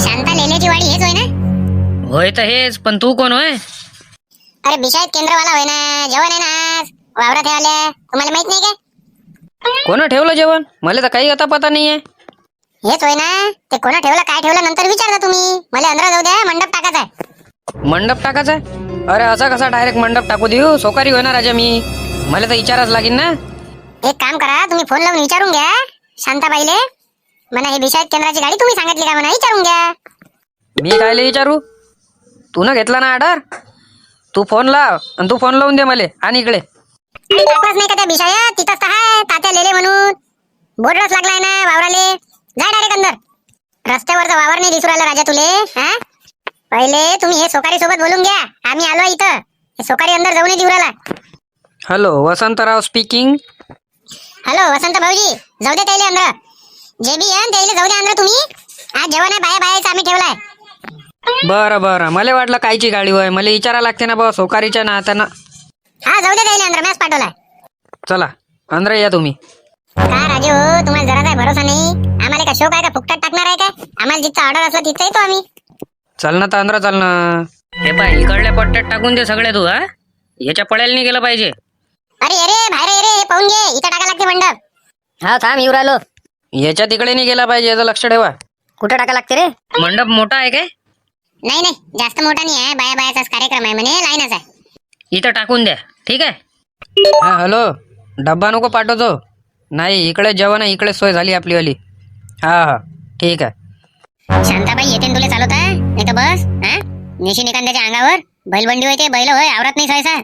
शांता लेल्याची वाडी हेच होय ना? होय तर हेच, पण तू कोण होय? अरे बिशायत केंद्रवाला होय ना. जेवण आहे ना आज वावरात आल्या, तुम्हाला माहित नाही का? कोण ठेवलं जेवण? मला तर काही आता पता नाहीये. हेच होय ना. ते कोणा ठेवलं काय ठेवलं नंतर विचारता तुम्ही. मला अंदर जाऊ द्या, मंडप टाकायचा आहे. मंडप टाकायचा? अरे असा कसा डायरेक्ट मंडप टाकू देऊ? सोकारी होणार राजा मी. मला तर विचाराच लागेल ना. एक काम करा, तुम्ही फोन लावून विचारून घ्या शांताबाईले. म्हणा ही बिशायत केंद्राची गाडी तुम्ही सांगितली का म्हणा, विचारून घ्या. मी कायले विचारू? तू ना घेतला ना ऑर्डर? तू फोन लाव आणि तू फोन लावून दे मला. आणि इकडे अरे दाखवाच नाही का त्या बिशायत? तिथंच तर हाय तात्या लेले म्हणून बोर्डच लागलाय ना वावराले. जा डायरेक्ट अंदर. रस्त्यावरचा वावर नाही दिसू राहिला राजा तुले. हा पहिले तुम्ही हे सोकारी सोबत बोलून घ्या. आम्ही आलो इथं. हे सोकारी अंदर जाऊन देऊ राहिला. Hello, Vasantrao speaking. हॅलो वसंत भाऊजी, जाऊ दे त्याले अंदर. जे बी आहे त्याले जाऊ दे अंदर तुम्ही. आज जेवण आहे बायाचं आम्ही ठेवलाय. बरं बरं, मला वाटलं कायची गाडी होय. मला विचारा लागते ना बा सोकारीच्या नात्यानं. हा जाऊ दे त्याले अंदर, मॅच पाठवलाय. चला अंदर या तुम्ही. का राजू, तुम्हाला जरा काय भरोसा नाही? आम्हाला का शोक आहे का फुकटात टाकणार आहे काय? आम्हाला जिथं ऑर्डर असलं तिथं येतो आम्ही. चल ना तर अंदर चल ना. हे पाय इकडल्या पट्ट्यात टाकून दे सगळे तू. हा याच्या पळायला नाही गेलं पाहिजे. अरे अरे बाहेर ये रे, हे पाहून घे इथं टाका लागते मंडप. हा थांब येऊ राहिलो. याच्या तिकडे नाही गेला पाहिजे, याचं लक्ष ठेवा. कुठं टाका लागते रे? मंडप मोठा आहे काय? नाही नाही जास्त मोठा नाही आहे. बायाचाच कार्यक्रम आहे म्हणे, लाईनच आहे. इथं टाकून द्या, ठीक आहे? हा हॅलो, डब्बा नको पाठवतो. नाही इकडे जेवण आहे, इकडे सोय झाली आपली वाली. हा हा ठीक आहे. शांताबाई येते तुला चालवता नाही तर बस. हा निशी निकांद्याच्या अंगावर बैलबंडी होय. ते बैल होय आवरत नाही सहसा.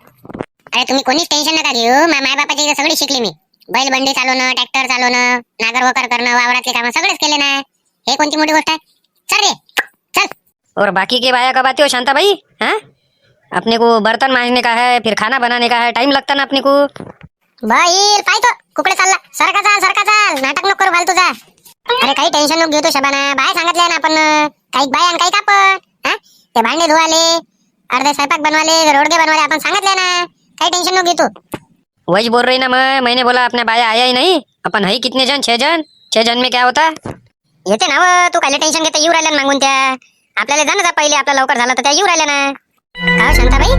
अरे तुम्ही कोणीच टेन्शन नका घेऊ. माय बापाची इथे सगळी शिकली मी. बैलबंडी चालवणं, ट्रॅक्टर चालवणं, नागर वकर करणं, वावरातले काम सगळेच केले ना. हे कोणती मोठी गोष्ट आहे? चल रे चल. और बाकी की बाया कब आती हो शांता भाई? हाँ अपने को बर्तन मांजने का है, फिर खाना बनाने का है, टाइम लगता ना अपने को. बैल पाय तो कुकडे चालला. सरका चाल नाटक नको करू फालतू जा. अरे काही टेन्शन नको घेऊ तो शबाना. बाय सांगितलंय ना आपण. काही बाय आणि काही कापड. हा ते भांडे धुवाले, अर्धे स्वयंपाक बनवाले, रोडगे बनवाले आपण सांगितलंय ना. काही टेन्शन नको घेऊ तू. वही बोल रही ना मैंने बोला अपने बाया आया ही नहीं. अपन है कितने जन? 6 जन. 6 जन में क्या होता? येते ना व, तू काय टेन्शन घेता? येऊ राहिल्या ना मागून त्या. आपल्याला जाणं पहिले आपलं लवकर झालं तर त्या येऊ राहिल्या ना. का हो शांताबाई,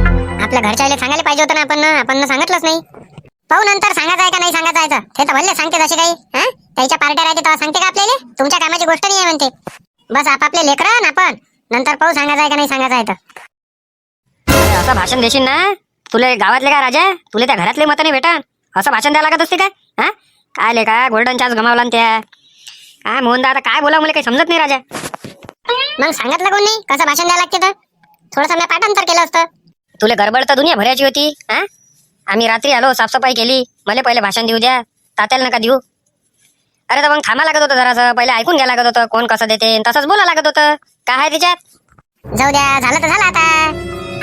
आपल्या घरच्याला सांगायला पाहिजे होतं ना. आपण सांगितलंच नाही. पाहू नंतर सांगायचं आहे का नाही सांगायचं आहे ते तर भल्ले सांगते तसे काही. हा त्याच्या पार्ट्या राहते तेव्हा सांगते का आपल्याला? तुमच्या कामाची गोष्ट नाही आहे म्हणते. बस आपापले लेकरं ना आपण नंतर पाहू सांगायचं आहे का नाही सांगायचं आहे तर. असं भाषण देशील ना? तुला गावातले का राजा? तुला त्या घरातले मत नाही भेटा. असं भाषण द्यावं लागत असते काय? हा काय ले का गोल्डन चान्स गमावला ना त्या. काय मोहनदा आता काय बोला मला काही समजत नाही राजा. मग सांगितलं कोण नाही कसं भाषण द्यावं लागते तर? थोडंसं मी पाठांतर केलं असतं. तुला गडबड तर दुनिया भरायची होती. हा आम्ही रात्री आलो, साफसफाई केली. मला पहिले भाषण देऊ द्या, तात्याला नका देऊ. अरे तर मग थांबा लागत होतं जरासं. पहिले ऐकून घ्या लागत होतं कोण कसं देते, तसंच बोला लागत होतं. काय आहे त्याच्यात? जाऊ द्या, झालं तर झालं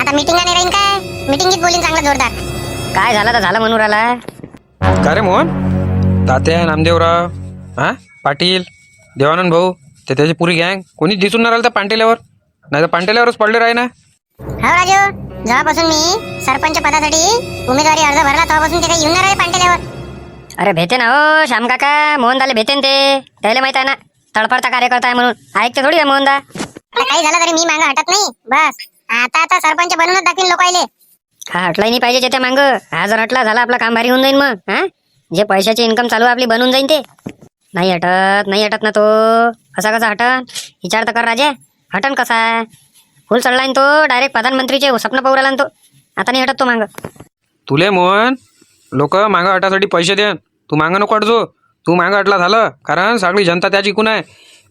आता मीटिंग नाही राहीन काय? मीटिंगीत बोलीन चांगलं जोरदार. काय झालं तर झालं म्हणून राहिला. का रे मोहन? तात्या, नामदेवराव, हा पाटील, देवानंद भाऊ, ते त्याची पुरी गँग कोणीच दिसून नाही राहिलं त्या पांटेल्यावर. नाही तर पांटेल्यावरच पडले राही ना. हो राजू, जेव्हापासून मी सरपंच पदासाठी उमेदवारी अर्ज भरला तेव्हापासून ते काही येऊन नाही राहिले पांटेल्यावर. अरे भेटे ना हो श्याम काका. मोहनदाले भेटेन ते. त्याला माहित आहे ना तळपडता कार्यकर्ता आहे म्हणून. ऐकते थोडी आहे मोहनदा. काही झालं तरी मी मागं हटत नाही. बस आता सरपंच बनूनच दाखवीन लोकायले. हा हटलाही नाही पाहिजे त्या मांग. हा जर हटला झाला आपला काम भारी होऊन जाईल. मग हा जे पैशाची इन्कम चालू आहे आपली बनून जाईन ते. नाही हटत ना तो. कसा हटन? विचार तर कर राजा. हटन कसा? फुल चढलाय तो. डायरेक्ट प्रधानमंत्रीचे स्वप्न पाहू राहिला तो. आता नाही हटत तो मांग. तुले मोहन लोक मागं हटासाठी पैसे देन. तू मागं नको हटजो. तू मागं हटला झालं, कारण सगळी जनता त्या जिकून आहे.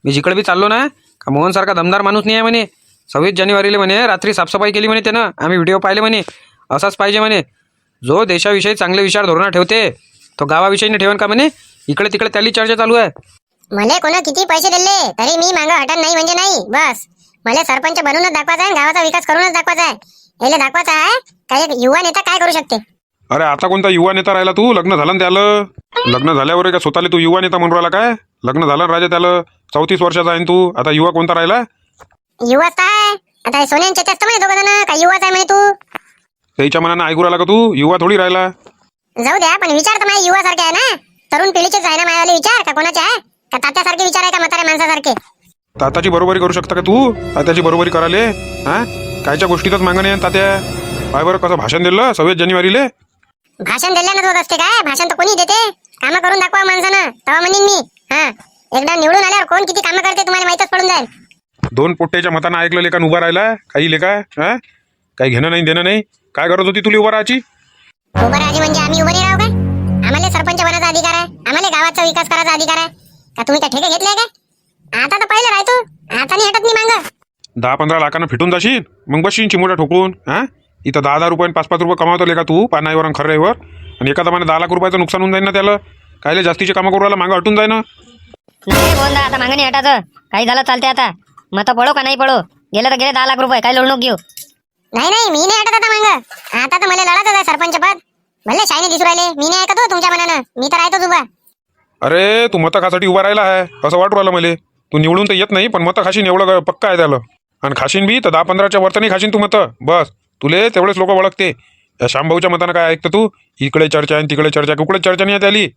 मी जिकडे बी चाललो ना का मोहन सारखा दमदार माणूस नाही आहे म्हणे. 26 जानेवारीला म्हणे रात्री साफसफाई केली म्हणे त्यानं. आम्ही व्हिडिओ पाहिले म्हणे. असाच पाहिजे म्हणे. जो देशाविषयी चांगले विचार धोरणं ठेवते तो गावाविषयी नाही ठेवन का म्हणे. इकडे तिकडे त्याली चर्चा चालू आहे. मला कोणा किती पैसे दिले तरी मी मागं हटत नाही म्हणजे नाही. बस मला सरपंच बनूनच दाखवायचा आहे, गावाचा विकास करूनच दाखवायचा आहे. याला दाखवायचा आहे काय एक युवा नेता काय करू शकते. अरे आता कोणता युवा नेता राहिला तू? लग्न झालं ना त्याला. लग्न झाल्यावर का स्वतःला तू युवा नेता म्हणून राहिला काय? लग्न झालं ना राजा त्याला. 34 वर्षाचा आहे तू. आता युवा कोणता राहिला? युवाच आहे आता. सोन्यांच्या जास्त म्हणे दोघं जण काय युवाच आहे म्हणे तू. त्याच्या मनानं ऐकू राहिला का तू? युवा थोडी राहिला. जाऊ द्या पण विचार तर माझ्या युवासारखे आहे ना. तरुण पिढीचेच आहे ना माझ्यावाले विचार. का कोणाचे आहे? का तात्यासारखे विचार आहे का म्हाताऱ्या माणसासारखे? तात्याची बरोबरी करू शकता का तू? तात्याची बरोबरी कराले हा? कायच्या गोष्टीतच मागं नाही तात्या. पाय बरं कसं भाषण दिलं 26 जानेवारीले. भाषण दिल्यानंच होत असते काय? भाषण तर कोणी देते? कामं करून दाखवा माणसानं, तेव्हा म्हणीन मी. हा, एकदा निवडून आल्यावर कोण किती कामं करते तुम्हाला माहीतच पडून जाईल. 2 पोट्ट्याच्या मतानं ऐकलं लेखान उभा राहिला काही लेखा हा? काही घेणं नाही देणं नाही. काय गरज होती तुला उभा राहायची? उभं राहायचे म्हणजे आम्ही उभे नाही राहू काय? आम्हाला सरपंच बनायचा अधिकार आहे, आम्हाला गावाचा विकास करायचा अधिकार आहे. का तुम्ही त्या ठेके घेतले काय? आता तर पहिलं राहतो, आता नाही हटत मी मागं. 10-15 लाखानं फिटून जाशील मग बसशील चिमोट्या ठोकून. हा, इथं 10-10 रुपये 5-5 रुपये कमावतो लेखा तू पानाईवर आणि खर्यावर. आणि एका दमाने 10 लाख रुपयाचं नुकसान होऊन जाईल ना त्याला. कायले जास्तीचे कामं करू राहिला, मागं हटून जाय ना. नाही बोलदा आता मागं नाही हटायचं. काही झालं चालते आता. मत पडो का नाही पडो, गेलं तर गेले 10 लाख रुपये, काही लोड नको घेऊ. नाही नाही, मी नाही हटत आता मागं. आता तर मला लढायचं आहे सरपंच पद. भले शाईने दिसू राहिले, मी नाही ऐकत हो तुमच्या मनानं. मी तर राहतोच उभा. अरे तू मतं खासाठी उभा राहिला आहे असं वाटू राहिलं मला. तू निवडून तर येत नाही पण मतं खाशीन एवढं पक्का आहे त्याला. आणि खाशीन बी तर 10-15च्या वरती खाशीन तू मतं. बस तुले तेवढेच लोक ओळखते. या शामभाऊच्या मतानं काय ऐकतं तू? इकडे चर्चा आहे तिकडे चर्चा, कुकडे चर्चा नाही आली.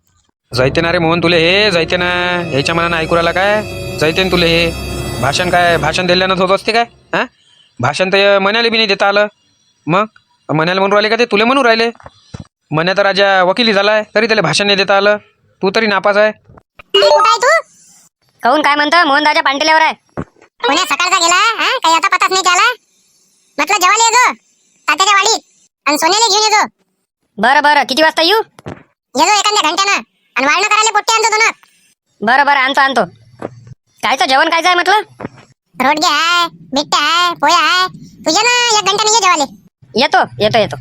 जायते ना रे मोहन तुले हे, जायते ना. ह्याच्या मनानं ऐकू राहिला काय? जायते ना तुले हे. भाषण काय भाषण दिल्यानंच होत असते काय? हा, भाषण तर म्हणाले बी नाही देता आलं. मग म्हणायला म्हणून राहिले का ते तुले म्हणून राहिले? म्हण्या तर राजा वकिली झालाय तरी त्याला भाषण नाही देता आलं. तू तरी नापास आहे. कुठं आहे तू? कहून काय म्हणतं मोहन राजा पांटेल्यावर आहे. पुण्या सकाळचा गेला, हा? काही आता पताच नाही त्याला. म्हटलं जेवायला येजो तात्याच्या वाडीत आणि सोन्याला घेऊन येजो. बरं बरं, किती वाजता येऊ? येजो एखाद्या घंट्यानं. आणि वाळणं करायला पोट्टे आणतो दोनात. बरं बरं, आणतो. कायचं जेवण कायचं आहे म्हटलं? रोडगे आहे, बिट्टे आहे, पोहे आहे. तुझ्या ना 1 घंट्यानं ये जेवाले. येतो.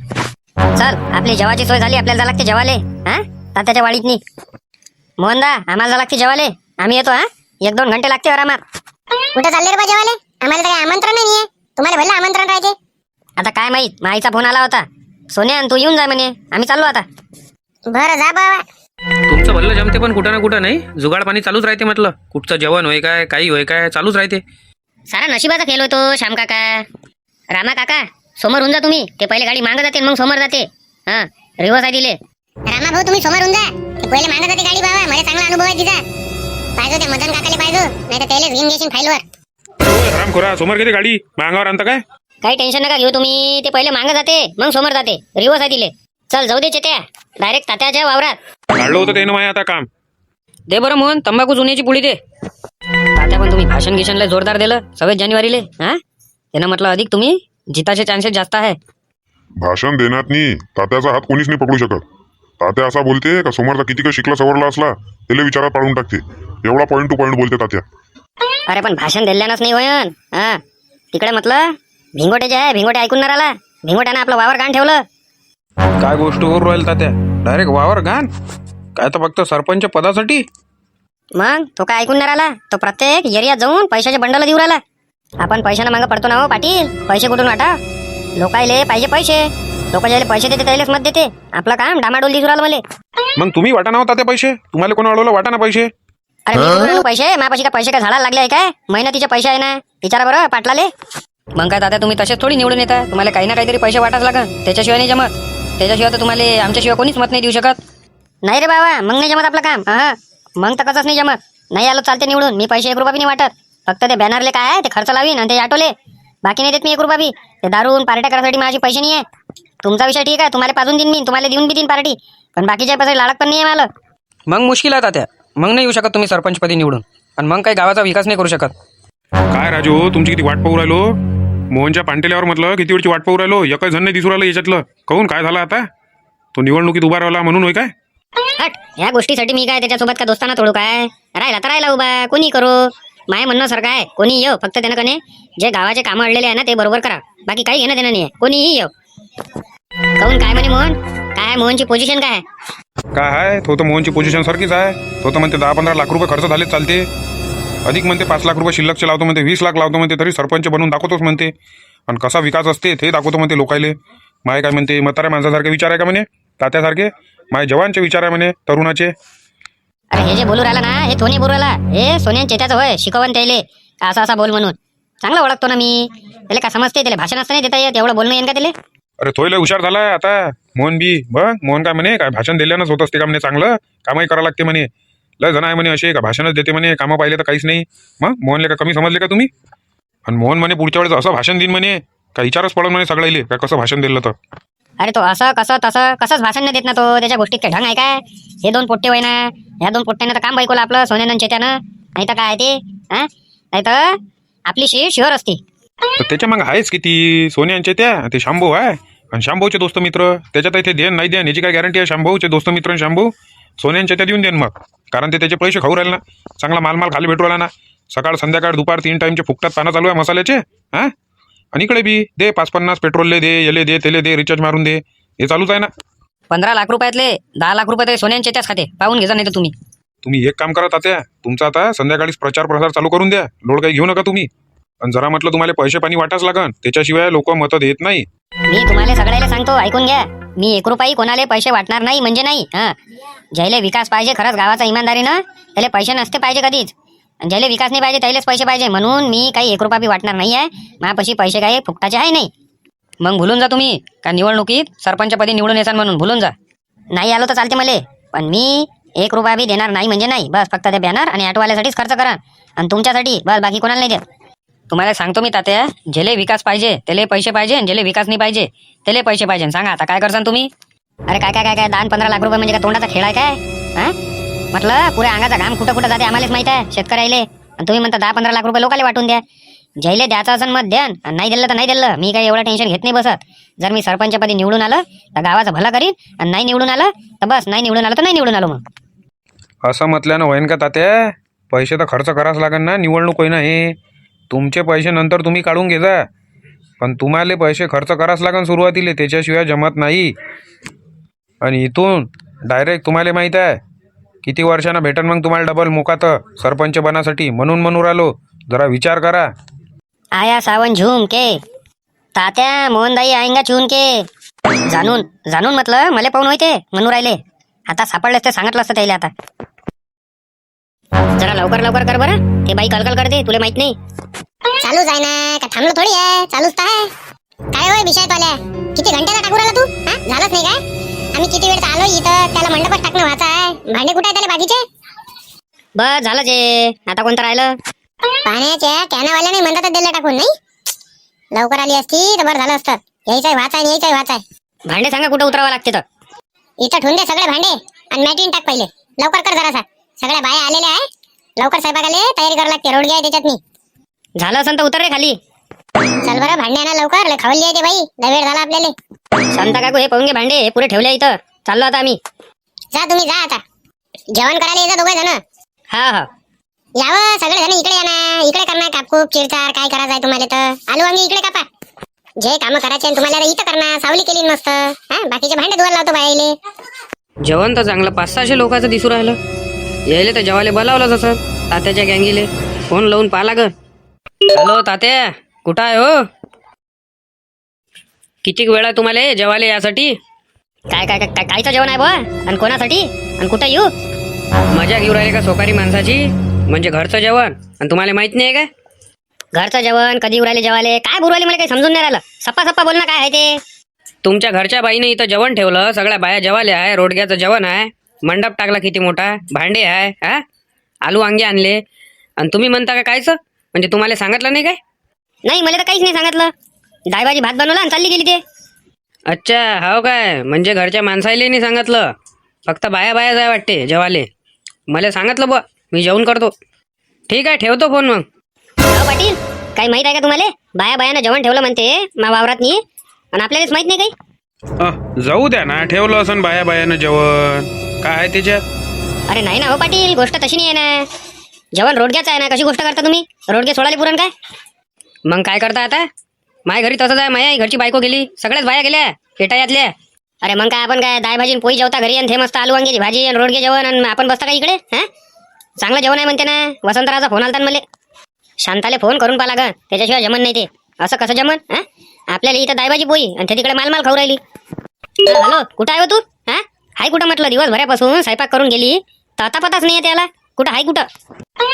चल, आपली जेवाची सोय झाली, आपल्याला जा लागते जेवाले. हा, तात्याच्या वाडीतनी. मोहनदा आम्हाला जा लागते जेवाले. आम्ही येतो. हा, 1-2 घंटे लागते आरामात. कुठं चालले रे बा जेवाले? आम्हाला तर काही आमंत्रण नाही. तुम्हाला भरलं आमंत्रण राहते. आता काय माहित, माईचा फोन आला होता. सोन्या तू येऊन जा म्हणे, आम्ही चाललो आता. बरं जा बाबा. तुमचं भल्लं जमते पण कुठं ना कुठं नाही. जुगाड पाणी चालूच राहते म्हटलं. कुठचं जेवण होय काय, काही होय काय, चालूच राहते. सारा नशिबाचा खेळ होतो श्याम काका. रामा काका समोर होऊन जा तुम्ही. ते पहिले गाडी मागं जाते मग समोर जाते. हा, रिवर्स आहे दिले. रामा भाऊ तुम्ही समोर होऊन जा. ते पहिले मागं जाते गाडी बाबा. मला चांगला अनुभव आहे तिचा. पाहिजे ते मदन काकाले पाहिजे, नाही तर त्यालाच घेऊन घेशील फाईलवर. राम खोरा समोर किती गाडी मागावर आणता काय? काही टेन्शन नका घेऊ तुम्ही. ते पहिले मागं जाते मग समोर जाते. रिवर्स आहे दिले. चल जाऊ दे त्या डायरेक्ट तात्याच्या वावरात. काढलं होतं त्यानं माय आता काम. दे बरं मोहन, तंबाखू जुन्याची पुडी दे. तात्या पण तुम्ही भाषण गिषणला जोरदार दिलं 26 जानेवारीले. हा, त्यानं म्हटलं अधिक तुम्ही जिताचे चान्सेस जास्त आहे. भाषण देण्यात नाही तात्याचा हात कोणीच नाही पकडू शकत. तात्या असा बोलते का समोरचा किती काही शिकला सवरला असला त्याला विचारात पाडून टाकते. एवढा पॉईंट टू पॉईंट बोलते तात्या. अरे पण भाषण दिल्यानंच नाही होयन. हा, तिकडे म्हटलं भिंगोटे जे आहे, भिंगोटे ऐकून न राहिला. भिंगोट्यानं आपलं वावर गाण ठेवलं. काय गोष्ट करू राहील तात्या? डायरेक्ट वावर घाण काय? तर फक्त सरपंच पदासाठी? मग तो काय ऐकून नाही राहिला. तो प्रत्येक एरियात जाऊन पैशाचे बंडल देऊ राहिला. आपण पैशानं मागं पडतो ना हो पाटील. पैसे कुठून वाटा? लोकायले पाहिजे पैसे. लोक ज्याला पैसे देते त्यालाच मत देते. आपलं काम डामाडोल दिसू राहिलं मला. मग तुम्ही वाटा ना होता ते पैसे. तुम्हाला कोण अडवलं वाटा ना पैसे? अरे मी कुठून आणू पैसे? माझ्यापाशी काय पैसे काय झाडाला लागले आहे काय? मेहनतीचे पैसे आहे ना. विचारा बरं पाटलाले. मग काय दादा तुम्ही तसेच थोडी निवडून येता. तुम्हाला काही ना काहीतरी पैसे वाटाच लागत. त्याच्याशिवाय नाही जमत. त्याच्याशिवाय तर तुम्हाला आमच्याशिवाय कोणीच मत नाही देऊ शकत. नाही रे बाबा, मग नाही जमत आपलं काम. हा, मग तर कसंच नाही जमत. नाही आलो चालते निवडून. मी पैसे 1 रुपया बी नाही वाटत. फक्त ते बॅनरले काय आहे ते खर्च लावीन आणि ते ऑटोले. बाकी नाही देत मी 1 रुपया बी. ते दारून पार्ट्या करायसाठी माझे पैसे नाही आहे. तुमचा विषय ठीक आहे, तुम्हाला पाजून देईन मी, तुम्हाला देऊन बी देईन पार्टी. पण बाकीच्या पैसे लाडक पण नाही आहे मला. मग मुश्किल आहे तात्या. मग नाही येऊ शकत तुम्ही सरपंचपदी निवडून. आणि मग काही गावाचा विकास नाही करू शकत. काय राजू तुमची किती वाट पाहू राहिलो. मोहनच्या पांटेल्यावर म्हटलं किती वेळची वाट पाहू राहिलो. एकच जण नाही दिसू राहिलं याच्यातलं. कहून काय झालं आता? तो निवडणुकीत उभा राहिला म्हणून होय काय? हट, ह्या गोष्टीसाठी मी काय त्याच्यासोबत का दोस्ताना तोडू काय? राहिला तर राहिला उभा. कोणी करू. माय म्हणणं सारखं आहे. कोणी येऊ, फक्त त्यानं कने जे गावाचे कामं अडलेले आहे ना ते बरोबर करा. बाकी काही घेणं देणं नाही आहे. कोणीही येऊ. कहून काय म्हणे मोहन? काय आहे मोहनची पोझिशन काय आहे? काय आहे तो तर मोहनची पोझिशन सारखीच आहे. तो तर म्हणते 10-15 लाख रुपये खर्च झाले चालते. अधिक म्हणते 5 लाख रुपये शिल्लकचे लावतो म्हणते, 20 लाख लावतो म्हणते, तरी सरपंच बनवून दाखवतोच म्हणते. आणि कसा विकास असते ते दाखवतो म्हणते लोकायले. माय काय म्हणते म्हाताऱ्या माणसासारखे विचार आहे का म्हणे तात्यासारखे? माय जवानचे विचार आहे म्हणे तरुणाचे. अरे हे जे बोलू राहिला ना हे थोनी बोलू राहिला. हे सोन्यान चेत्याचं होय. शिकवण त्याले असा असा बोल म्हणून. चांगला ओळखतो ना मी त्याला. का समजते त्याला भाषण असतं नाही देता येत. एवढं बोलणं येईन का त्याला? अरे थोयला हुशार झालाय आता मोहन बी. बघ मोहन काय म्हणे काय भाषण दिल्यानंच होत असते का म्हणे. चांगलं कामही करावं लागते म्हणे. लय जण आहे म्हणे असे का भाषणच देते म्हणे, कामं पाहिले तर काहीच नाही. मग मोहनले का कमी समजले का तुम्ही? आणि मोहन म्हणे पुढच्या वेळेस असं भाषण देईन म्हणे का विचारच पडून म्हणे सगळ्याले का कसं भाषण दिलं तर. अरे तो असं कसं तसं कसंच भाषण नाही देत ना तो. त्याच्या गोष्टीत काय ढंग आहे काय? हे दोन पोट्टे वय ना, ह्या दोन पोट्ट्यानं तर काम बायकोला आपलं सोन्यानं चेत्यानं. नाही तर काय ते हा, नाही तर आपली शीर शुअर असते. तर त्याच्या मग आहेच किती सोन्यांचे त्या ते शांभू आहे आणि शांभूचे दोस्त मित्र. त्याच्यात इथे देन नाही देन याची काय गॅरंटी आहे? शांभूचे दोस्त मित्र आणि शांभू सोन्यांच्या त्या देऊन देन मग, कारण ते त्याचे पैसे खाऊ राहिले ना, चांगला माल खाली भेटू राहिला ना. सकाळ संध्याकाळ दुपार 3 टाइमचे फुकटात पानं चालू आहे मसाल्याचे. हा, आणि इकडे बी दे 5-50 पेट्रोलले दे, येले दे, तेले दे, रिचार्ज मारून दे, हे चालूच आहे ना. 15 लाख रुपयातले 10 लाख रुपये ते सोन्यांचे त्याच खाते पाहून घ्या. नाही तर तुम्ही एक काम करा तात्या, तुमचा आता संध्याकाळीच प्रचार प्रसार चालू करून द्या. लोड काही घेऊ नका तुम्ही. आणि जरा म्हटलं तुम्हाला पैसे पाणी वाटाच लागन, त्याच्याशिवाय लोक मतं देत नाही. मी तुम्हाला सगळ्याला सांगतो, ऐकून घ्या. मी 1 रुपयाही कोणाला पैसे वाटणार नाही म्हणजे नाही. हा, ज्याला विकास पाहिजे खरंच गावाचा इमानदारीनं, त्याला पैसे नसते पाहिजे कधीच. आणि ज्याला विकास नाही पाहिजे त्यालाच पैसे पाहिजे. म्हणून मी काही 1 रुपया बी वाटणार नाही आहे. माझ्यापाशी पैसे काही फुकटाचे आहे नाही. मग भुलून जा तुम्ही का निवडणुकीत सरपंचपदी निवडून येसान म्हणून भुलून जा. नाही आलो तर चालते मले, पण मी 1 रुपया बी देणार नाही म्हणजे नाही. बस फक्त ते बॅनर आणि ऑटोवाल्यासाठीच खर्च करा आणि तुमच्यासाठी बस, बाकी कोणाला नाही देत. तुम्हाला सांगतो मी तात्या, ज्याला विकास पाहिजे त्याला पैसे पाहिजे आणि ज्याला विकास नाही पाहिजे त्याला पैसे पाहिजे. सांगा आता काय करसान तुम्ही? अरे काय काय काय काय 10-15 लाख रुपये म्हणजे काय तोंडाचा खेळ आहे काय? हा, म्हटलं पुऱ्या अंगाचा घाम कुठं कुठं जाते आम्हालाच माहित आहे शेतकऱ्याले. आणि तुम्ही म्हणता 10-15 लाख रुपये लोकांना वाटून द्या. ज्याला द्यायचं असेल मत द्यान, आणि नाही दिलं तर नाही दिलं. मी काही एवढं टेन्शन घेत नाही बसत. जर मी सरपंचपदी निवडून आलं तर गावाचं भला करीन, आणि नाही निवडून आलं तर बस, नाही निवडून आलं तर नाही निवडून आलो. मग असं म्हटल्यानं होईन का तात्या? पैसे तर खर्च करावंच लागेल ना, निवडणूक होईना हे. तुमचे पैसे नंतर तुम्ही काढून घे जा, पण तुम्हाला पैसे खर्च करावंच लागेल सुरुवातीला, त्याच्याशिवाय जमत नाही. आणि इथून डायरेक्ट तुम्हाला माहीत आहे किती वर्षांना भेटन मग तुम्हाला डबल मोकात सरपंच बनासाठी. म्हणून राहिलो, जरा विचार करा. आया सावन झूम के तात्या मोहनदाई आएंगा चून के. जाणून जाणून म्हटलं मला पाहून होते म्हणून राहिले. आता सापडलेच ते सांगितलं असतं त्याला. आता जरा लवकर लवकर कर बरं, ते बाई कलकल करते, तुला माहित नाही. चालूच आहे ना, का थांबलो थोडी आहे, चालूच तर आहे. काय होय विषयातवाल्या, किती घंट्याचा टाकू राहिला तू? हा, झालंच नाही काय? आम्ही किती वेळ आलो इथं, त्याला मंडपच टाकणं व्हायचं आहे. भांडे कुठे आहे त्याला बाकीचे? बस झालं जे, आता कोणतं राहिलं? पाण्याच्या कॅनावाल्याने म्हणतात दिलं टाकून. नाही लवकर आली असती तर बरं झालं असतं. यायचंय वाचाय यायचंय वाचाय. भांडे सांगा कुठं उतरावं लागते तर. इथं ठेवून दे सगळे भांडे आणि मॅटिन टाक पहिले. लवकर कर जरासा, सगळ्या बाया आलेल्या आहे. लवकर स्वयंपाकाले तयारी करावी लागते, रोडगी आहे त्याच्यात मी. झालं असं तर उतर रे खाली. चल बरं भांडे आणा लवकर, लय खावली आहे ते बाई, लय वेळ झाला आपल्याला. शांता काकू हे पाहून घे भांडे, हे पुरे ठेवले इथं. चाललो आता आम्ही. जा तुम्ही जा आता, जेवण करायला येजा दोघे जण. हा हा, यावं सगळे जण इकडे या ना. इकडे करणार कापकूप चिरचार काय करायचं आहे तुम्हाला तर. आलू वांगी इकडे कापा. जे काम करायचे आहे तुम्हाला इथं करणार. सावली केली मस्त. हा, बाकीचे भांडे धुवायला लावतो बाईले. जेवण तर चांगलं 500-600 लोकांचं दिसू राहिलं. यायले तर जेवायला बोलावलं जसं तात्याच्या गँगीले. फोन लावून पाहा लागल. हॅलो तात्या, कुठं आहे हो? किती वेळ आहे तुम्हाला जेवायला यासाठी? काय काय काय कायचं जेवण आहे बुवा, आणि कोणासाठी, आणि कुठं येऊ? मजा घेऊ राहिले का सोकारी माणसाची? म्हणजे घरचं जेवण, आणि तुम्हाला माहित नाही काय घरचं जेवण कधी येऊ राहिले जेवायला? काय बोलू राहिले मला काही समजून नाही राहिलं. सप्पा बोल ना, काय आहे ते? तुमच्या घरच्या बाईने इथं जेवण ठेवलं, सगळ्या बाया जेवायला आहे, रोडग्याचं जेवण आहे, मंडप टाकला किती मोठा, भांडे आहे, हा, आलू वांगे आणले, आणि तुम्ही म्हणता का कायचं? म्हणजे तुम्हाला सांगितलं नाही काय? नाही, मला तर काहीच नाही सांगितलं. डाळभाजी भात बनवला आणि चालली गेली ते. अच्छा, हो काय? म्हणजे घरच्या माणसाला नाही सांगितलं, फक्त बाया जाय वाटते जेवाले. मला सांगितलं बुवा, मी जेवण करतो. ठीक आहे, ठेवतो फोन मग. हो पाटील, काही माहित आहे का तुम्हाला? बायानं जेवण ठेवलं म्हणते मा वावरात नी, आणि आपल्यालाच माहित नाही काही. जाऊ द्या ना, ठेवलं असं बायानं जेवण, काय आहे त्याच्यात? अरे नाही ना हो पाटील, गोष्ट तशी नाही आहे ना. जेवण रोडग्याचं आहे ना, कशी गोष्ट करता तुम्ही? रोडगे सोडाले पुरण काय? मग काय करता आता? माझ्या घरी तसंच आहे, माझ्या घरची बायको गेली, सगळ्याच बाया गेल्या पेटायातल्या. अरे मग काय आपण काय दाळ भाजी पोळी जेवता घरी, आणि ते मस्त आलू वांग्याची भाजी आणि रोडगे जेवण, आणि आपण बसता का इकडे? हा, चांगलं जेवण आहे म्हणते ना. वसंतरावचा फोन आलता मला. शांताले फोन करून पाहा लागन, त्याच्याशिवाय जमन नाही ते. असं कसं जमन? हा, आपल्याला इथं दाळ भाजी पोळी, आणि ते तिकडे माल खाऊ राहिली. हॅलो, कुठं आहे हो तू? हा, हाय कुठं म्हटलं? दिवसभरापासून स्वयंपाक करून गेली, तर आता पताच नाही त्याला. कुठं हाय कुठं?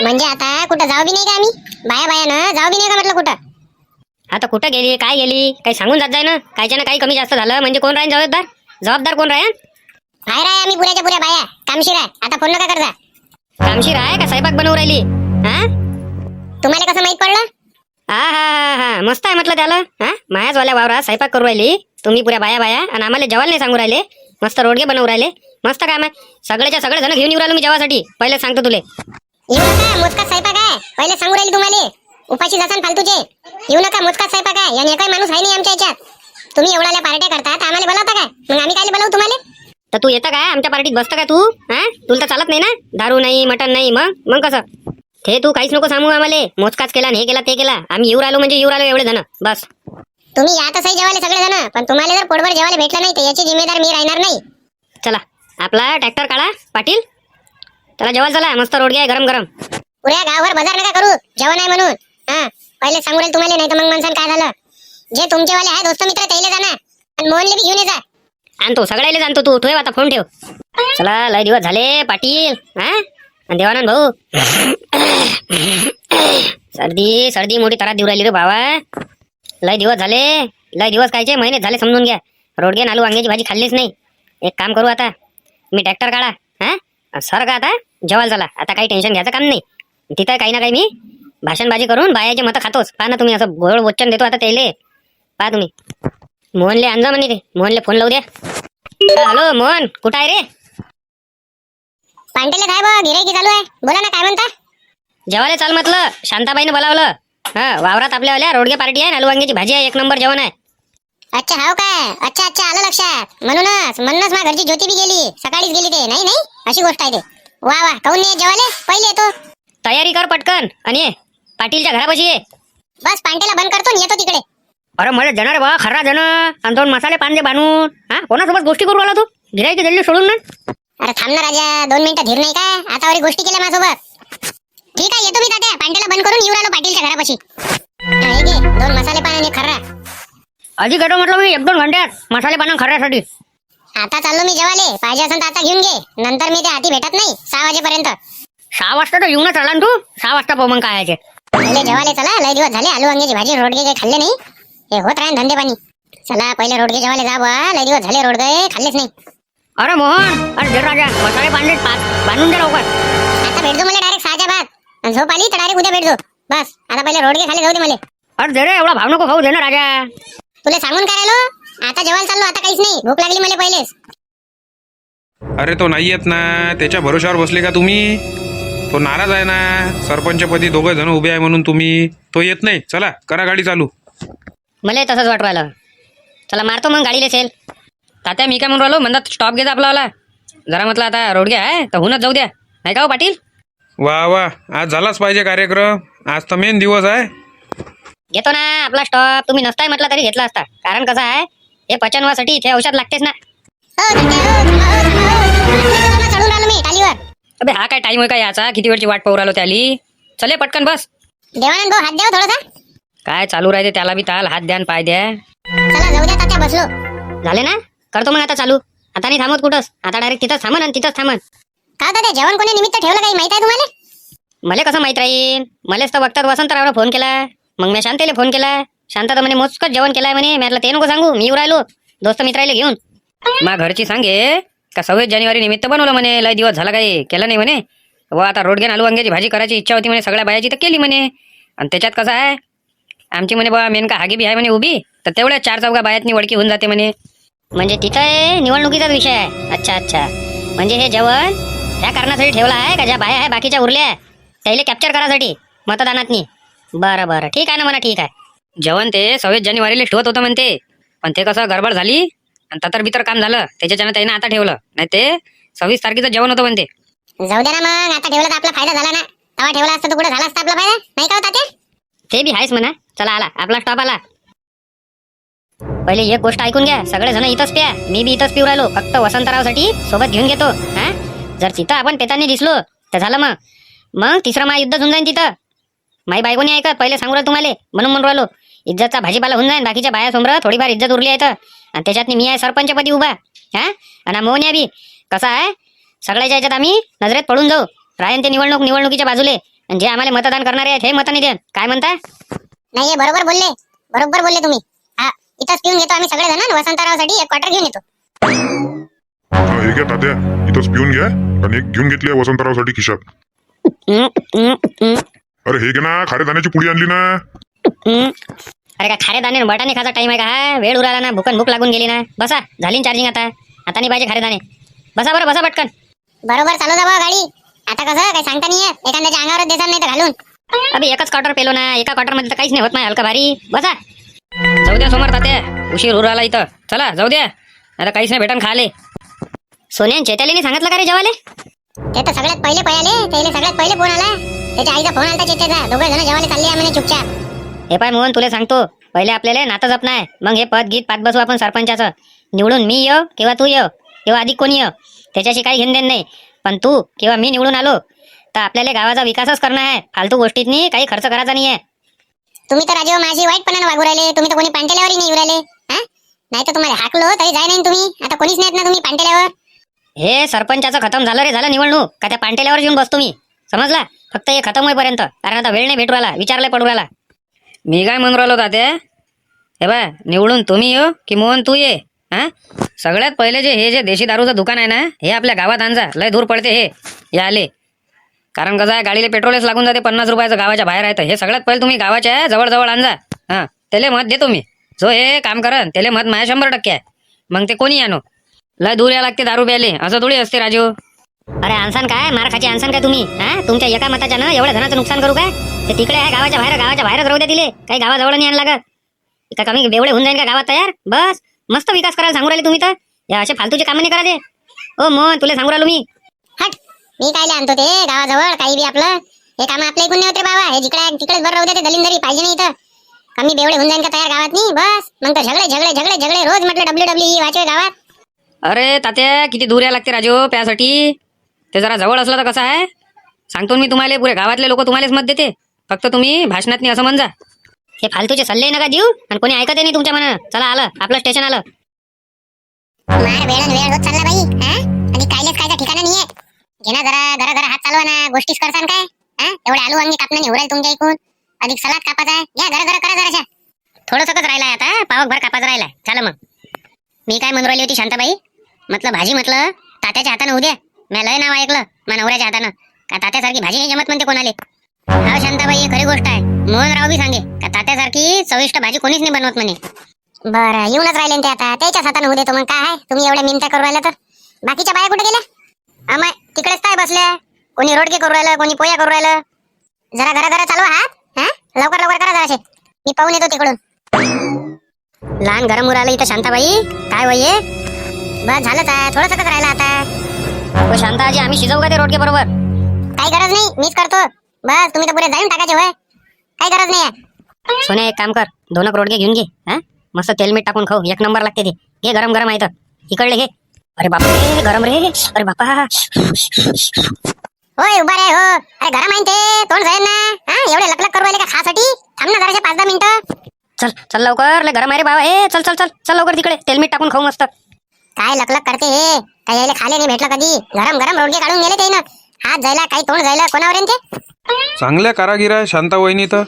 म्हणजे आता कुठं जाऊ बी नाही का आम्ही? बायानं जाऊ बी नाही का म्हटलं कुठं? आता कुठं गेली, काय गेली, काही सांगून जात जाय ना. कायच्यानं काही कमी जास्त झालं म्हणजे कोण राहीन जबाबदार कोण राहीन? बाहेर आहे आम्ही पुऱ्याच्या पुऱ्या बाया, कामशीर आहे. आता फोन नका करता. कामशीर आहे का स्वयंपाक बनवू राहिली? हा तुम्हाला कसं माहित पडलं? हा हा हा हा मस्त आहे म्हटलं त्याला. हा मायाच वाल्या वावरात स्वयंपाक करू राहिली तुम्ही पुऱ्या बाया बाया, आणि आम्हाला जेवायला नाही सांगू राहिले. मस्त रोडगे बनवू राहिले. मस्त काम आहे. सगळेच्या सगळे जण घेऊन येऊ राहिलो मी जेवासाठी. पहिले सांगतो तुले. येऊ नका, मोजका स्वयंपाक आहे. पहिले सांगू राहिले तुम्हाला. उपाशी जासान फालतूचे. येऊ नका, मोजका स्वयंपाक आहे. याने एकही माणूस आहे नाही आमच्या याच्यात. तुम्ही एवढ्या पार्ट्या करतात, आम्हाला बोलावता काय? मग आम्ही काय बोलावू तुम्हाला? तर तू येतं काय आमच्या पार्टीत? बसतं काय तू? हा तुला तर चालत नाही ना, दारू नाही मटण नाही. मग कसं? ते तू काहीच नको सांगू आम्हाला. मोजकाच केला हे केला ते केला. आम्ही येऊ राहिलो म्हणजे येऊ राहिलो एवढे जण बस. तुम्ही या तर सही जेवायला सगळे जण, पण तुम्हाला जर पोटभर जेवायला भेटलं नाही तर याची जिम्मेदार मी राहणार नाही. चला आपला ट्रॅक्टर काढा पाटील. त्याला जेवायला चला. मस्त रोडगे आहे गरम गरम. पुऱ्या गावभर बाजार नका करू जेवण आहे म्हणून. हा पहिले सांगू राहिले तुम्हाला, नाही तर मग माणसानं काय झालं. जे तुमचेवाले आहे दोस्त मित्र त्याला जाणार आणि मोहनले बी घेऊन ये जा. आणतो सगळ्याला जाणतो. तू ठेव आता फोन ठेव. चला लय दिवस झाले पाटील. हा आणि देवानंद भाऊ सर्दी सर्दी मोठी त्रास देऊ राहिली रे बाबा. लय दिवस झाले. लय दिवस कायचे महिने झाले समजून घ्या. रोडगे आलू वांग्याची भाजी खाल्लीच नाही. एक काम करू आता, मी ट्रॅक्टर काढा हा सर का आता जेवायला चला. आता काही टेन्शन घ्यायचं काम नाही. तिथं काही ना काही मी भाषणबाजी करून बायाचे मतं खातोच. पहा ना तुम्ही, असं गोड वचन देतो आता त्याले. पहा तुम्ही. मोहनले आणजा म्हणे रे. मोहनले फोन लावू द्या. हॅलो मोहन, कुठं आहे रे? पांटेले काय बघ गिरायकी चालू आहे. बोला ना काय म्हणता? जेवायला चाल म्हटलं. शांताबाईने बोलावलं. हा वावरात आपल्यावाल्या रोडगे पार्टी आहे. आलू वांग्याची भाजी आहे. एक नंबर जेवण आहे. अच्छा हाव काय? अच्छा अच्छा आलं लक्षात. म्हणूनच माझ्या घरची ज्योती बी गेली. सकाळीच गेली ते. नाही नाही अशी गोष्ट आहे ते. वा वा काऊन नाही जेवायला? पहिले येतो. तयारी कर पटकन आणि ये. पाटीलच्या घरापाशी ये. बस पांटेला बंद करतो आणि येतो तिकडे. अरे मला जण रे बा खरा जण. आणि दोन मसाले पांदे बांधून. हा कोणासोबत गोष्टी करू आला तू? गिरायकी दिल्ली सोडून ना. अरे थांब ना राजा, 2 मिनिटं धीर नाही काय? आता वरी गोष्टी केल्या माझ्यासोबत. ठीक आहे येतो मी तात्या. पांटेला बंद करून येऊ राहिलो पाटीलच्या घरापाशी. हे घे 2 मसाले पान आणि खर्रा. आधी गेलो म्हटलं मी 1-2 घंट्यात मसाले पानं खऱ्यासाठी. आता चाललो मी जेवायले. पाहिजे असेल तर आता घेऊन घे. नंतर मी ते हाती भेटत नाही 6 वाजेपर्यंत. 6 वाजता तर येऊनच आला ना तू. 6 वाजता पाहू मग काय आहे ते. पहिले जेवायले चला. लय दिवस झाले आलू वांग्याची भाजी रोडगे काही खाल्ले नाही. हे होत राहीन धंदे पाणी. चला पहिले रोडगे जेवायला जा बा. लय दिवस झाले रोडगे खाल्लेच नाही. अरे मोहन, अरे जर राजा मसाले पांदे बांधून दे लवकर. आता भेटतो मला डायरेक्ट 6च्या बाद. आणि झोप आली तर डायरेक्ट उद्या भेटतो. बस आता पहिले रोडगे खाली जाऊ दे मला. अरे दे रे, एवढा भाव नको खाऊ दे ना राजा. तुला सांगून काय राहिलो? आता जेवायला चाललो. आता काहीच नाही. भूक लागली मला पहिलेच. अरे तो नाही येत ना. त्याच्या भरोशावर बसले का तुम्ही? तो नाराज आहे ना. सरपंचपदी 2 जण उभे आहे म्हणून तुम्ही. तो येत नाही. चला करा गाडी चालू. मला तसंच वाटू राहिलं. चला मारतो मग गाडीला सेल. तात्या मी काय म्हणून राहिलो, म्हणतात स्टॉप घेता आपला जरा. म्हटलं आता रोडगे आहे तर होऊनच जाऊ द्या. नाही का हो पाटील? वा वा आज झालाच पाहिजे कार्यक्रम. आज तर मेन दिवस आहे. घेतो ना आपला स्टॉप. तुम्ही नसताय म्हटलं तरी घेतला असता. कारण कसं आहे, हे पचनवासाठी इथे औषध लागतेच ना. हो तात्या, हो, थांबा, हो, थांबा, हो. चढून राहिलो मी टालीवर. अबे हा काय टाइम आहे का याचा? किती वेळची वाट पाहू राहिलो त्याली. चले पटकन बस. देवानंद भाऊ हात द्याव थोडासा. काय चालू राहते त्याला बी ताल. हात द्या न पाय द्या. चला जाऊ द्या तात्या बसलो. झाले ना? करतो मग आता चालू. आता नाही थांबत कुठंच. आता डायरेक्ट तिथंच थांबन आणि तिथंच थांबन. का तात्या जेवण कोणी निमित्त ठेवलं काही माहित आहे तुम्हाला? मला कसं माहित राहील? मलाच तर बघतात वसंतरावला फोन केला. मग मी शांतेला फोन केला. शांता तर म्हणे मोजकच जेवण केलाय म्हणे. मी म्हटलं ते नको सांगू, मी येऊ राहिलो दोस्त मित्राला घेऊन. मा घरची सांगे का 26 जानेवारी निमित्त बनवलं म्हणे. लय दिवस झाला काही केलं नाही म्हणे. व आता रोडगेन आलू वांग्याची भाजी करायची इच्छा होती म्हणे. सगळ्या बायाची तर केली म्हणे. आणि त्याच्यात कसं आहे, आमची म्हणे बा मेनका हागी बी आहे म्हणे उभी. तर तेवढ्या 4-4 बायातनी वडकी होऊन जाते म्हणे. म्हणजे तिथं निवडणुकीचाच विषय आहे. अच्छा अच्छा. म्हणजे हे जेवण ह्या कारणासाठी ठेवलं आहे का ज्या बाया आहे बाकीच्या उरल्या त्याला कॅप्चर करायसाठी मतदानातनी. बरं बरं ठीक आहे ना म्हणा. ठीक आहे. जेवण ते 26 जानेवारीला ठेवत होतं म्हणते. पण ते कसं गडबड झाली आणि ततर बितर काम झालं त्याच्यानं त्यानं आता ठेवलं. नाही ते 26 तारखेचं जेवण होतं म्हणते. जाऊ द्या ना मग. आता ठेवलं तर आपला फायदा झाला ना. तेव्हा ठेवला असता तर कुठे झाला असता आपला फायदा. नाही का होता ते? ते बी आहेच म्हणा. चला आला आपला स्टॉप आला. पहिले एक गोष्ट ऐकून घ्या. सगळे जण इथंच प्या. मी बी इथंच पिऊ राहिलो. फक्त वसंतरावसाठी सोबत घेऊन घेतो. हा जर तिथं आपण पेतानी दिसलो तर झालं. मग तिसरं महायुद्ध होऊन जाईन तिथं. माई बायकोनी ऐकत पहिले सांगू राहिलो तुम्हाला. म्हणून राहिलो इज्जतचा भाजीपाला होऊन जाईन. बाकीच्या बाया समोर थोडीफार इज्जत उरली आहे तर. आणि त्याच्यात मी आहे सरपंचपदी उभा. हा आणि मोहन्या बी कसा आहे, सगळ्याच्या याच्यात आम्ही नजरेत पडून जाऊ. राहीन ते निवडणुकीच्या बाजूले. आणि जे आम्हाला मतदान करणारे आहेत हे मताने द्या. काय म्हणता? नाही बरोबर बोलले. बरोबर बोलले तुम्ही. हा इथंच पिऊन घेतो आम्ही सगळे जण. वसंतरावसाठी 1 क्वार्टर घेऊन येतो. हे घ्या तात्या, इथंच पिऊन घ्या. आणि एक घेऊन घेतली वसंतरावसाठी खिशात. अरे हे घे ना, खारे दाण्याची पुडी आणली ना. अरे का खारे दाणे बटाणे खायचा टाइम आहे का हा? वेळ उराला ना, भूक लागून गेली ना. बसा, झाली चार्जिंग आता. आता नाही पाहिजे खारे दाणे. बसा बरं, बसा पटकन. बरोबर चालू जा बा गाडी. आता कसं काही सांगता नाही येत, एखाद्याच्या अंगावरच देतात नाही तर घालून. अबे एकच क्वार्टर पेलो ना, एका क्वार्टर मध्ये तर काहीच नाही होत नाही, हलका भारी. बसा. जाऊ द्या समोर तात्या, उशीर उराला इथं. चला जाऊ द्या, आता काहीच नाही भेटन खाले. सोन्यान चेत्यालीने सांगितलं का रे जेवाले? ते तर सगळ्यात पहिले त्याला सगळ्यात पहिले फोन आला. त्याच्या आईचा फोन आला चेत्याचा. दोघे जण जेवायला चालले म्हणे चुपचाप. हे पाय मोहन, तुला सांगतो, पहिले आपल्याला नातं जपणं, मग हे पद गीत पात बसू आपण सरपंचाचं. निवडून मी येऊ किंवा तू येऊ किंवा अधिक कोणी येऊ, त्याच्याशी काही घेणदेण नाही. पण तू किंवा मी निवडून आलो तर आपल्याला गावाचा विकासच करणं आहे. फालतू गोष्टीतनी काही खर्च करायचा नाहीये. तुम्ही तर राजेव माझी वाईटपणाने वागू राहिले. तुम्ही तर कोणी पांटेल्यावरही नाही येऊ राहिले. हा, नाही तर तुम्हाला हाकलो तरी जाय नाही तुम्ही. आता कोणीच नाहीत ना तुम्ही पांटेल्यावर. हे सरपंचाचं खतम झालं रे, झालं निवडणूक का त्या पांटेल्यावर येऊन बसतो मी, समजला? फक्त हे खतम होईपर्यंत, कारण आता वेळ नाही भेटू राहिला, विचारलंय पडू राहिला. मी काय म्हणून राहिलो तात्या, हे बा निवडून तुम्ही येऊ की मोहन तू ये. हा, सगळ्यात पहिले हे जे देशी दारूचं दुकान आहे ना, हे आपल्या गावात आणजा. लय दूर पडते हे आले, कारण कसं आहे गाडीला पेट्रोलच लागून जाते 50 रुपयाचं, गावाच्या बाहेर आहे. हे सगळ्यात पहिले तुम्ही गावाच्या जवळ आणजा. हा, त्याला मत देतो मी. जो हे काम करन त्याला मत माझ्या 100% आहे. मग ते कोणी आणो, लय दूर या लागते दारू प्याले, असं थोडी असते राजू. अरे आणसान काय, मार खाची आणसान काय तुम्ही? हा, तुमच्या एका मताच्या ना एवढ्या धनाचं नुकसान करू काय? ते तिकडे आहे गावाच्या बाहेरच राहू द्या तिले. काही गावाजवळ नाही आण लागत का? कमी बेवडे होऊन जाईन का गावात तयार? बस मस्त विकास करायला सांगू राहिले तुम्ही तर. या असे फालतूचे कामं नाही करायचे. ओ मोहन, तुला सांगू राहिलो मी. हट, मी काय आणतो ते गावाजवळ काही बी आपलं. हे काम आपल्या ऐकून नाही होते बाबा. हे तिकडेच बरं राहू दे. ते दलिंदरी पाहिजे नाही इथं. कमी बेवडे होऊन जाईन का तयार गावात नाही? बस मग तर झगडे रोज म्हटलं WWE वाचवे गावात. अरे तात्या, किती दूर या लागते राजू त्यासाठी. ते जरा जवळ असलं तर कसं आहे सांगतो मी तुम्हाला. पुरे गावातले लोक तुम्हालाच मत देते, फक्त तुम्ही भाषणात नाही असं म्हणजा. हे फालतूचे सल्ले नका देऊ, आणि कोणी ऐकत नाही तुमच्या मनानं. चला, आलं आपलं स्टेशन आलं. मार वेळ होत चालला बाई. हा, आणि कायचा ठिकाणा नाहीये. घेणा जरा हात चालवा ना. गोष्टीच करसान काय? हा, एवढे आलू वांगी कापणं नाही उरायला तुमच्या ऐकून. अधिक सलाद कापायचा आहे. घ्या घरा करा जराशा. थोडंसंच राहिलाय आता, पावकभर कापाच राहिलाय. चला मग. मी काय म्हणून राहिली होती शांताबाई, म्हटलं भाजी म्हटलं तात्याच्या हातानं उद्या. मी लय नाव ऐकलं मा नवऱ्याच्या हातानं का तात्यासारखी भाजी नाही जमत म्हणते कोणाले. हा शांताबाई, ही खरी गोष्ट आहे. मोहनराव बी सांगे का तात्यासारखी चविष्ट भाजी कोणीच नाही बनवत म्हणे. बरं, येऊनच राहिले ते आता. त्याच्याच हातानं होऊ देतो. मग काय आहे, तुम्ही एवढ्या मिनत्या करू राहिल्या तर. बाकीच्या बाया कुठे गेल्या? अमाय तिकडेच काय बसल्या. कोणी रोडके करू राहिलं, कोणी पोया करू राहिलं. जरा घरा चालवा हात. हा, लवकर करा जराशे. मी पाहून येतो तिकडून. लहान गरम उरालं इथं शांताबाई. काय वय बस झालंच आहे, थोडंसंच राहिलं आता. शांताजी, आम्ही शिजवू का ते रोडके बरोबर? काही गरज नाही, मीच करतो. बस तुम्ही तर पुढे जाऊन टाकायचे होय. काही गरज नाही. सोन्या, एक काम कर, 2 रोडके घेऊन घे. हा, मस्त तेल मीठ टाकून खाऊ, 1 नंबर लागते ते. घे, गरम आहे तर. इकडले घे. अरे बापा रे, गरम रे. अरे बापा. होय, उभा रे. हो, अरे गरम आहे ते. तोंड जाईल ना. हा, एवढे लकलक करू राहिले का खासाठी? थांब ना जराशे 5-10 मिनिटं. चल लवकर, लय गरम आहे रे बाबा. हे चल लवकर तिकडे, तेल मीठ टाकून खाऊ मस्त. काय लकलक करते हे? काही यायला खाले नाही भेटलं कधी. गरम रोडगे काढून गेले ते ना. हात जायला काही तोंड जायला कोणावर येईन ते? चांगल्या कारागीर आहे शांता वहिनी तर.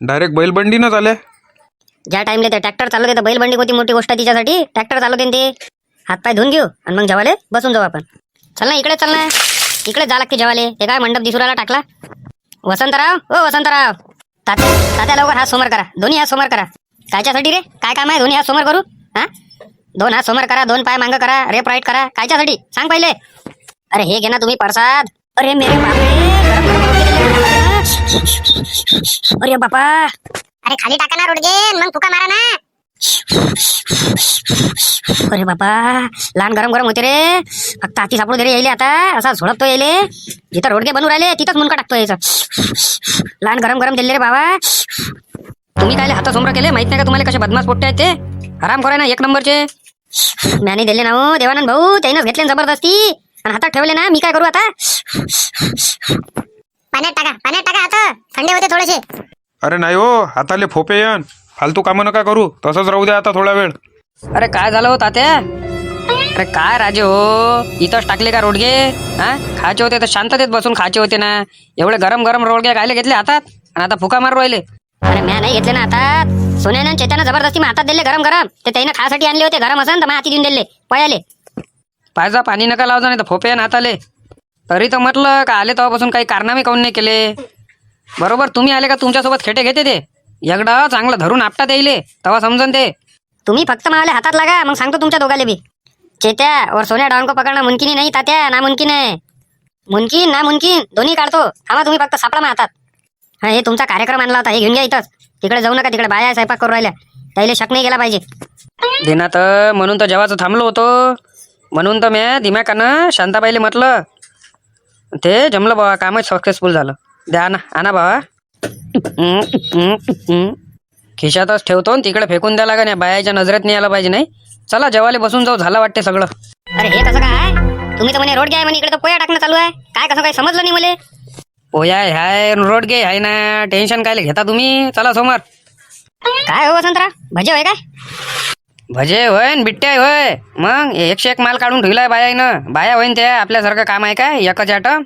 डायरेक्ट बैलबंडीनच आल्या. ज्या टाइमला ते ट्रॅक्टर चालवते तर बैलबंडी कोणती मोठी गोष्ट तिच्यासाठी. ट्रॅक्टर चालवते ते. हातपाय धुवून घेऊ आणि मग जेवाले बसून जाऊ आपण. चल ना, इकडे चल ना. इकडे जा लागते जेवाले. हे काय मंडप दिसुराला टाकला. वसंतराव. तात्या लवकर हात समोर करा. दोन्ही हात समोर करा. कायच्यासाठी रे? काय काम आहे? दोन्ही हात समोर करू. हा, 2 हात समोर करा, 2 पाय मागं करा, रेप राईट करा. कायच्यासाठी सांग पहिले. अरे हे घे ना तुम्ही प्रसाद. अरे मेरे बापरे, अरे बापा. अरे खाली टाका ना रोडगे, मग फुका मारा ना. अरे बापा, लहान गरम होते रे. फक्त हाती सापडू दे रे यायले. आता असा झोडपतो यायले. जिथं रोडगे बनवू राहिले तिथंच मुनका टाकतो यायचं. लहान गरम दिले रे बाबा. तुम्ही काय हातासमोर केले माहित नाही का तुम्हाला? कसे बदमाश पोट्टे आहेत ते. आराम करा ना, 1 नंबरचे. म्याने दिले ना हो देवानंद भाऊ. त्यानंच घेतले जबरदस्ती आणि हातात ठेवले ना. मी काय करू आता? पाण्यात टाका आता. थंडे होते थोडेसे. अरे नाही हो, हाताले फोपे येन. फालतू कामं नका करू. तसंच राहू द्या आता थोडा वेळ. अरे काय झालं हो तात्या? अरे काय राजे हो, इथंच टाकले का रोडगे? हा, खायचे होते तर शांततेत बसून खायचे होते ना. एवढे गरम रोडगे कायले घेतले हातात आणि आता फुका मारू राहिले. अरे म्या नाही घेतले ना हातात. सोन्यानं चेत्यानं जबरदस्ती हातात दिले गरम ते त्यानं खासाठी आणले होते. गरम असन तर मग हाती देऊन दिले पयाले. पायचा पाणी नका लावजा नाही तर फोपे हाताले. तरी तर म्हटलं का आले तेव्हापासून काही कारनामे काऊन नाही केले. बरोबर तुम्ही आले का तुमच्यासोबत खेटे घेते ते एकदा चांगलं धरून आपटात येईल तेव्हा समजन ते. तुम्ही फक्त मावले हातात लागा मग सांगतो तुमच्या दोघाले बी. चेत्या और सोन्या डाउन को पकडणं मुमकिन नाही तात्या, ना मुमकिन आहे. मुमकिन ना मुमकिन दोन्ही काढतो. थांबा तुम्ही फक्त सापडा हातात. हा हे तुमचा कार्यक्रम आणला होता, हे घेऊन घ्या इथंच. तिकडे जाऊ नका, तिकडे बाया स्वयंपाक करू राहिल्या, त्याला शक नाही गेला पाहिजे. देनात म्हणून तर जेवाचं थांबलो होतो, म्हणून तर म्या दिमाकानं शांताबाईले म्हटलं ते जमलं बाबा, कामच सक्सेसफुल झालं. द्या ना, आणा बाबा. खिशातच ठेवतो आणि तिकडे फेकून द्या लागा, बायाच्या नजरेत नाही आलं पाहिजे. नाही चला जेवाले बसून जाऊ, झालं वाटते सगळं. अरे हे कसं काय, तुम्ही तर म्हणे रोड घ्या म्हणे, इकडे तर पोया टाकणं चालू आहे. काय कसं काही समजलं नाही मला. पोया हाय रोड गे आहे ना, टेन्शन काय घेता तुम्ही. चला समोर. काय हो वसंतराव, भजे होय काय? भजे होय न बिट्ट्या होय. मग 101 माल काढून ठेवलाय बायानं. बाया होईन त्या आपल्यासारखं काम आहे काय एकच आटम.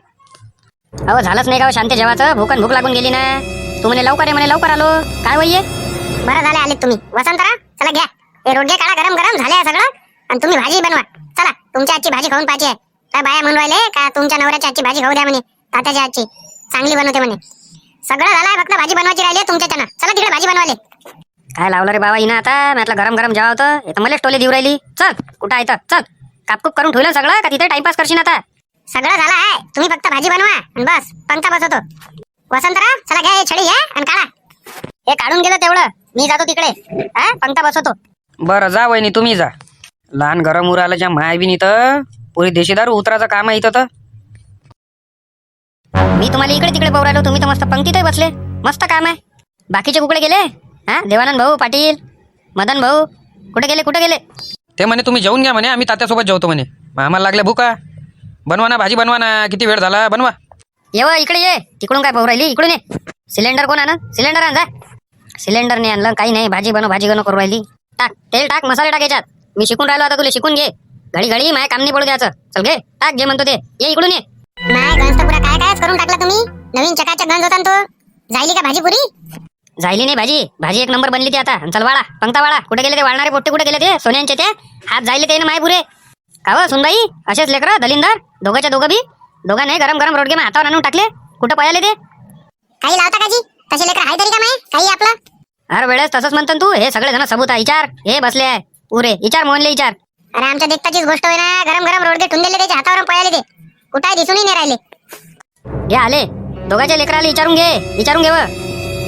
अहो झालंच नाही का शांती जेवाचं, भूक लागून गेली ना. तू म्हणे लवकर आहे म्हणे, लवकर आलो. काय वय बरं झालं आले तुम्ही. वसंतराव चला घ्या हे रोडगे काढा, गरम गरम झाले आहे सगळं. आणि तुम्ही भाजी बनवा. चला तुमच्या आजची भाजी खाऊन पाहिजे. काय बाया म्हणून राहिले का तुमच्या नवऱ्याची आजची भाजी खाऊ द्या म्हणे, तात्याच्या आजची चांगली बनवते म्हणे. सगळं झालंय, फक्त भाजी बनवायची राहिली तुमच्या त्यांना. चला तिकडे भाजी बनवाले. काय लावलं रे बाबा हिनं आता. म्हटलं गरम गरम जेवा होतं, हे तर मलाच टोले देऊ राहिली. चल कुठं आहे तर चल. कापकूप करून ठेवलं सगळं का तिथे टाइमपास करशील आता. सगळं झालं आहे, तुम्ही फक्त भाजी बनवा आणि बस पंखा बसवतो. वसंतराव चला घ्या हे छडी घ्या आणि काढा. हे काढून गेलं तेवढं, मी जातो तिकडे. हा पंखा बसवतो. बरं जा वहिनी तुम्ही जा. लहान गरम उरालाच्या माय बी इथं पुरी देशीदार उतराचं काम आहे इथं. तर मी तुम्हाला इकडे तिकडे पाहू राहिलो, तुम्ही तर मस्त पंक्तीतही बसले. मस्त काम आहे. बाकीचे कुकडे गेले. हा देवानंद भाऊ, पाटील, मदन भाऊ कुठे गेले, कुठे गेले? ते म्हणे तुम्ही जेवून घ्या म्हणे, आम्ही तात्यासोबत जेवतो म्हणे. मग आम्हाला लागल्या भूका. बनवा ना भाजी, बनवा ना. किती वेळ झाला, बनवा. येव इकडे ये. तिकडून काय पाहू राहिली, इकडून ये. सिलेंडर कोण आणा, सिलेंडर आण जा. सिलेंडर नाही आणलं काही नाही, भाजी बनव करू राहिली. टाक तेल, टाक मसाले, टाक याच्यात. मी शिकून राहिलो आता, तुला शिकून घे. घडी घडी माय काम नाही पडू द्यायचं. चल घे टाक, जे म्हणतो ते. ये इकडून ये. नाही गंज तर पुरा काय काय करून टाकला तुम्ही. नवीन चकाचक गंज होता ना तो. जायली का भाजी पुरी? जायली नाही भाजी, भाजी एक नंबर बनली ती आता. चल वाळा, पंक्ता वाळा. कुठे गेले ते वाळणारे पोट्टे, कुठे गेले ते सोन्यांचे ते हात जायले ते ना माय पुरे. का व सुनबाई, असेच लेकरं दलिंदर दोघांच्या दोघं बी. दोघा नाही गरम गरम रोडगे हातावर आणून टाकले. कुठं पळाले ते? काही लावता का जी? तसे लेकर आहे तरी का माय काही आपलं. हर वेळेस तसंच म्हणतो तू. हे सगळे जण सबूत आहे. विचार हे बसले आहे पुरे. विचार मोहनले विचार. अरे आमच्या देखताचीच गोष्ट होय ना. गरम गरम रोडगे ठुंदेले त्याच्या हातावरून पळाले ते. कुठे दिसूनही नाही राहिले. घे आले दोघांच्या लेकराला विचारून घे, विचारून घे. व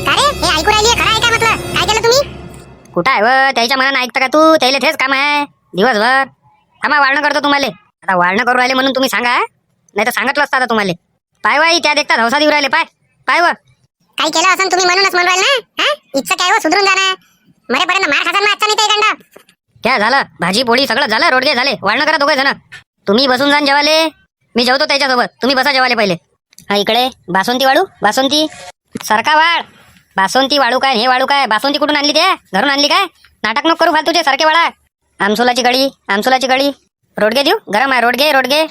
का रे हे ऐकू राहिली खरं आहे का म्हटलं? काय केलं तुम्ही? कुठं आहे व त्याच्या मनानं ऐकता का तू? त्याला तेच काम आहे दिवसभर. थांबा वाळणं करतो तुम्हाला. आता वाळणं करू राहिले म्हणून तुम्ही सांगा, नाही तर सांगितलं असतं आता तुम्हाला. पाय वाई त्या देखतात हौसा देऊ राहिले. पाय पाय व काही केलं असं तुम्ही म्हणूनच म्हणून राहिले ना. हा इच्छा काय व सुधरून जाणार. मरेपर्यंत मार खासान ना आजचा नाही ते गंडा. काय झालं, भाजी पोळी सगळं झालं, रोडगे झाले. वाळणं करा दोघे जण. तुम्ही बसून जाण जेवाले, मी जेवतो त्याच्यासोबत. तुम्ही बसा जेवाले पहिले. हा इकडे बासुंती वाळू, बासुंती सारखा वाळ. बासुंती वाळू काय, हे वाळू काय? बासुंती कुठून आणली ते? घरून आणली काय? नाटक नको करू फालतूचे, सारखे वाळा. आमसोलाची कढी, आमसोलाची कढी. रोडगे देऊ, गरम आहे रोडगे, रोडगे.